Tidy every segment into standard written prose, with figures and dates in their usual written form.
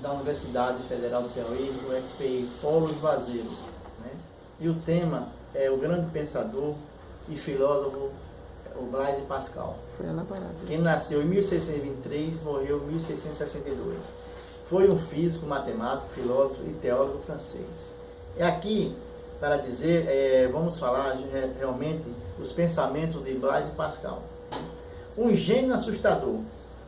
da Universidade Federal do Piauí, do UFPI, Polos Vazios, né? E o tema é o grande pensador e filósofo, o Blaise Pascal. Foi elaborado. Quem nasceu em 1623, morreu em 1662. Foi um físico, matemático, filósofo e teólogo francês. É aqui para dizer, vamos falar realmente os pensamentos de Blaise Pascal. Um gênio assustador,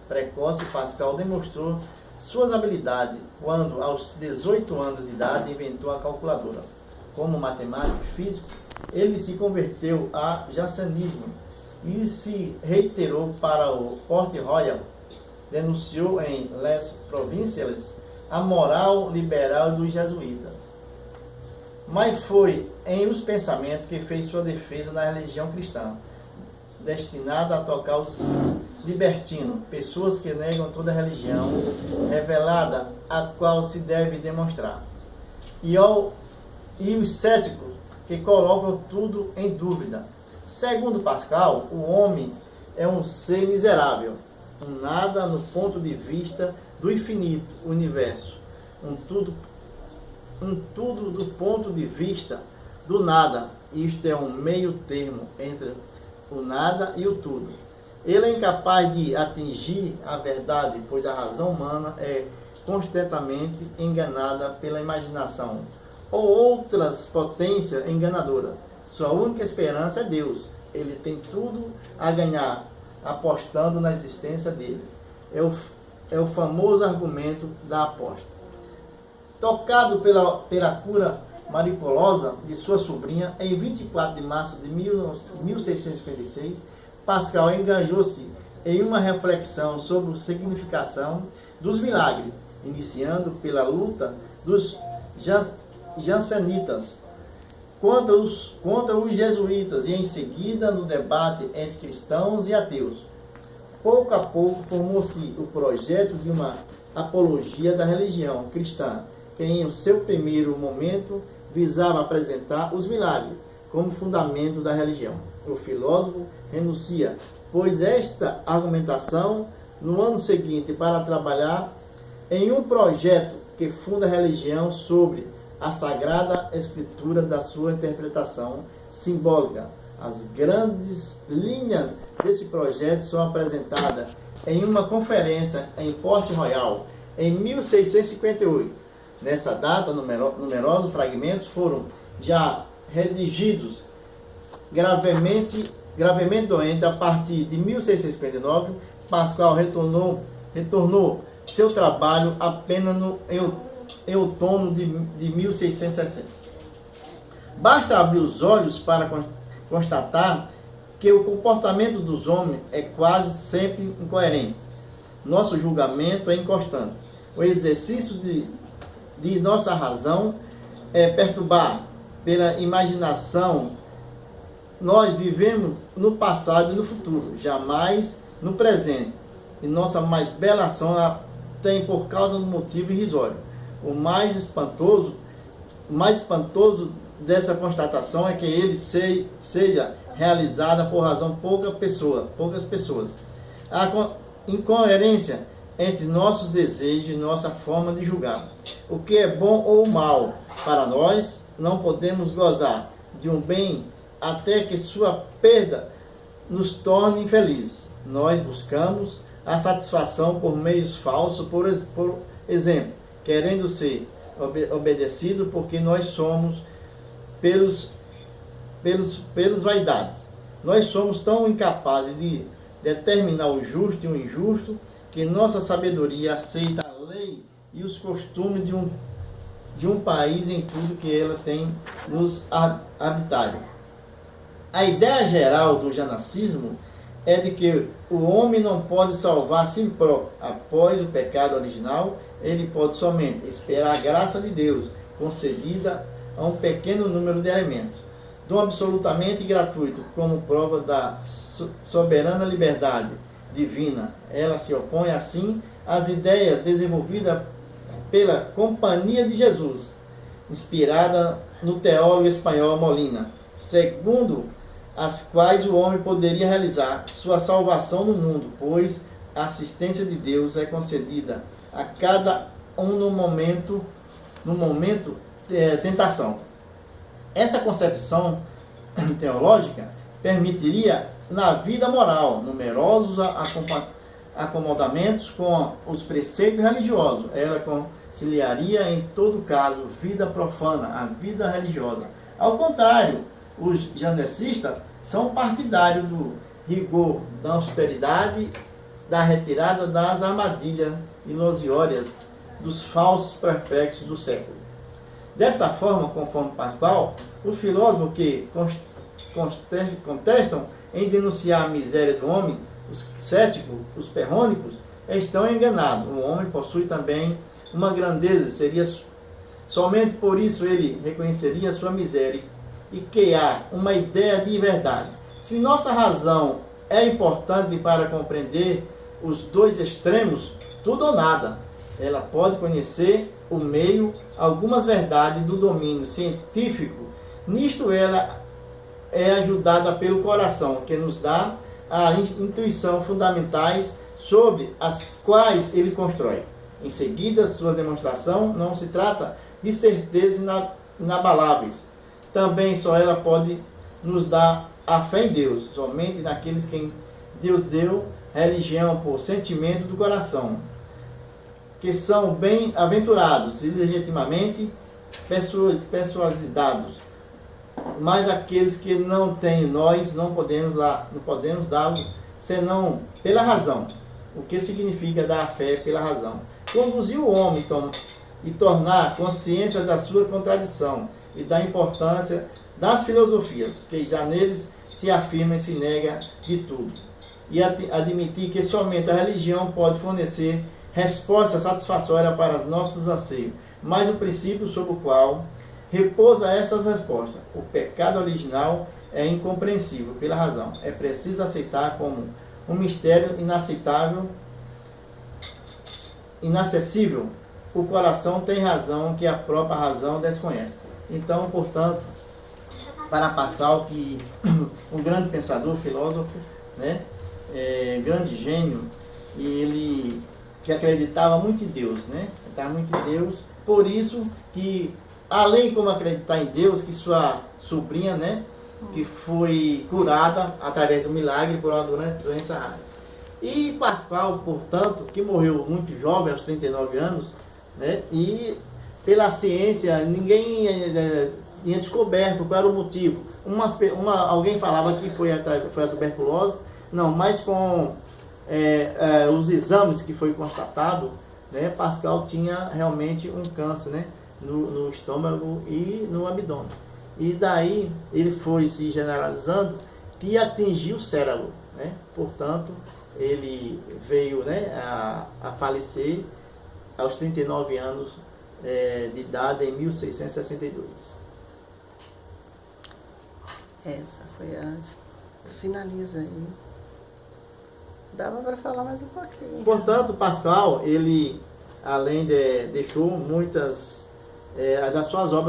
precoce, Pascal demonstrou suas habilidades quando, aos 18 anos de idade, inventou a calculadora. Como matemático e físico, ele se converteu a jansenismo e se reiterou para o Port Royal. Denunciou em Les Provinciales a moral liberal dos jesuítas. Mas foi em os pensamentos que fez sua defesa da religião cristã, destinada a tocar os libertinos, pessoas que negam toda a religião revelada, a qual se deve demonstrar. E os céticos, que colocam tudo em dúvida. Segundo Pascal, o homem é um ser miserável, um nada no ponto de vista do infinito universo, um tudo do ponto de vista do nada. Isto é um meio termo entre o nada e o tudo. Ele é incapaz de atingir a verdade, pois a razão humana é constantemente enganada pela imaginação ou outras potências enganadoras. Sua única esperança é Deus. Ele tem tudo a ganhar apostando na existência dele. É o famoso argumento da aposta. Tocado pela cura miraculosa de sua sobrinha, em 24 de março de 1656, Pascal engajou-se em uma reflexão sobre a significação dos milagres, iniciando pela luta dos jansenitas contra os jesuítas e em seguida no debate entre cristãos e ateus. Pouco a pouco formou-se o projeto de uma apologia da religião cristã, que em o seu primeiro momento visava apresentar os milagres como fundamento da religião. O filósofo renuncia, pois, esta argumentação no ano seguinte para trabalhar em um projeto que funda a religião sobre a Sagrada Escritura da sua interpretação simbólica. As grandes linhas desse projeto são apresentadas em uma conferência em Port Royal, em 1658. Nessa data, numerosos fragmentos foram já redigidos gravemente doente. A partir de 1659, Pascal retornou seu trabalho apenas em outono de 1660. Basta abrir os olhos para constatar que o comportamento dos homens é quase sempre incoerente. Nosso julgamento é inconstante. O exercício de nossa razão é perturbado pela imaginação. Nós vivemos no passado e no futuro, jamais no presente. E nossa mais bela ação tem por causa do motivo irrisório. O mais espantoso dessa constatação é que ele seja realizada por razão poucas pessoas. A incoerência entre nossos desejos e nossa forma de julgar. O que é bom ou mal para nós, não podemos gozar de um bem até que sua perda nos torne infelizes. Nós buscamos a satisfação por meios falsos, por exemplo, querendo ser obedecido porque nós somos pelos vaidades. Nós somos tão incapazes de determinar o justo e o injusto que nossa sabedoria aceita a lei e os costumes de um país em tudo que ela tem nos habitado. A ideia geral do janacismo é de que o homem não pode salvar a si próprio. Após o pecado original, ele pode somente esperar a graça de Deus, concedida a um pequeno número de elementos. Dom absolutamente gratuito, como prova da soberana liberdade divina. Ela se opõe, assim, às ideias desenvolvidas pela Companhia de Jesus, inspirada no teólogo espanhol Molina, segundo as quais o homem poderia realizar sua salvação no mundo, pois a assistência de Deus é concedida a cada no momento tentação. Essa concepção teológica permitiria, na vida moral, numerosos acomodamentos com os preceitos religiosos. Ela conciliaria, em todo caso, vida profana, a vida religiosa. Ao contrário, os jandecistas são partidários do rigor, da austeridade, da retirada das armadilhas ilusórias dos falsos perplexos do século. Dessa forma, conforme Pascal, os filósofos que contestam em denunciar a miséria do homem, os céticos, os perrônicos, estão enganados. O homem possui também uma grandeza, seria somente por isso ele reconheceria sua miséria e criar uma ideia de verdade. Se nossa razão é importante para compreender os dois extremos, tudo ou nada, ela pode conhecer o meio, algumas verdades do domínio científico. Nisto ela é ajudada pelo coração, que nos dá a intuição fundamentais sobre as quais ele constrói. Em seguida, sua demonstração não se trata de certezas inabaláveis. Também só ela pode nos dar a fé em Deus, somente naqueles que Deus deu religião por sentimento do coração, que são bem-aventurados e legitimamente persuadidos. Mas aqueles que não têm, nós não podemos dá-lo senão pela razão. O que significa dar a fé pela razão? Conduzir o homem e tornar consciência da sua contradição e da importância das filosofias, que já neles se afirma e se nega de tudo. E admitir que somente a religião pode fornecer resposta satisfatória para os nossos anseios, mas o princípio sobre o qual repousa estas respostas, o pecado original, é incompreensível pela razão. É preciso aceitar como um mistério inacessível. O coração tem razão que a própria razão desconhece. Então, portanto, para Pascal, que um grande pensador, filósofo, né, grande gênio, e ele que acreditava muito em Deus, né? Acreditava muito em Deus. Por isso que, além como acreditar em Deus, que sua sobrinha, né, que foi curada através do milagre por uma doença rara. E Pascal, portanto, que morreu muito jovem, aos 39 anos, né, e pela ciência ninguém tinha descoberto qual era o motivo. Alguém falava que foi a tuberculose, não, mas com os exames que foi constatado, né, Pascal tinha realmente um câncer, né, no estômago e no abdômen. E daí ele foi se generalizando e atingiu o cérebro, né? Portanto, ele veio, né, a falecer aos 39 anos de idade em 1662. Essa foi antes. Finaliza aí. Dava para falar mais um pouquinho. Portanto, Pascal, ele, além deixou muitas das suas obras